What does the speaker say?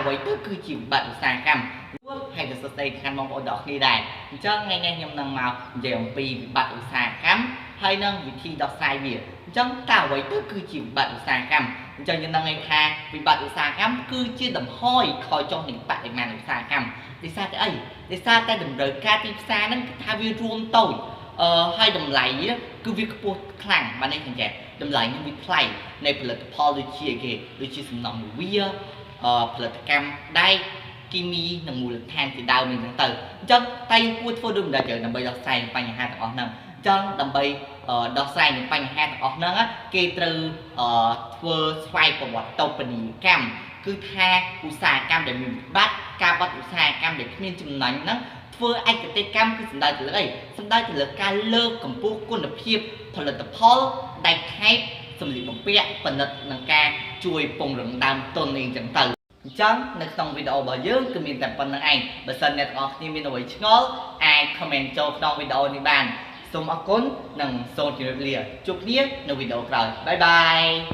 អ្វីទៅគឺជាវិបត្តិឧស្សាហកម្មហើយទៅសរសេរខាងបងប្អូនទាំងគ្នាដែរអញ្ចឹងថ្ងៃនេះខ្ញុំនឹងមកនិយាយអំពីវិបត្តិឧស្សាហកម្មហើយនឹងវិធីដោះស្រាយវាអញ្ចឹងតើអ្វីទៅគឺជាវិបត្តិឧស្សាហកម្មអញ្ចឹងយើងនឹងថាវិបត្តិឧស្សាហកម្មគឺជាដំហយខចុះនៃបរិមាណឧស្សាហកម្មដោយសារតែអីដោយសារតែតម្រូវការទីផ្សារហ្នឹងគឺថាវារួមតូចហើយតម្លៃគឺវាខ្ពស់ខ្លាំងបាទនេះឃើញទេតម្លៃនេះវាថ្លៃនៃផលិតផលដូចជាសំណង់វាផលិតកម្មដែកគីមីនិងមូលដ្ឋានជាដើមនេះហ្នឹងទៅអញ្ចឹងតែគួរធ្វើដូចមិនដែរដើម្បីដោះស្រាយបញ្ហាទាំងអស់ហ្នឹងអញ្ចឹងដើម្បីដោះស្រាយនឹងបញ្ហាទាំងអស់ហ្នឹងគេត្រូវធ្វើស្វ័យប្រវត្តិតូបនីយកម្មគឺថាឧស្សាហកម្មដែលមានវិបត្តិការបាត់ឧស្សាហកម្មដែលគ្មានចំណេញហ្នឹងធ្វើឯកតេយ្យកម្មគឺសំដៅទៅលើអីសំដៅទៅលើការលើកកម្ពស់គុណភាពផលិតផលដែកថែបសម្លៀកបំពាក់ផលិតនឹងការជួយពង្រឹងដើមទុននេះអញ្ចឹងទៅអញ្ចឹងនៅក្នុងវីដេអូរបស់យើងគឺមានតែប៉ុណ្្នឹងឯងបើសិនអ្នកទាំងអស់គ្នាមានអ្វីឆ្ងល់អាច comment ចូលក្នុងវីដេអូនេះបានសូមអរគុណនិងសូមជម្រាបលាជួបគ្នានៅវីដេអូក្រោយបាយបាយ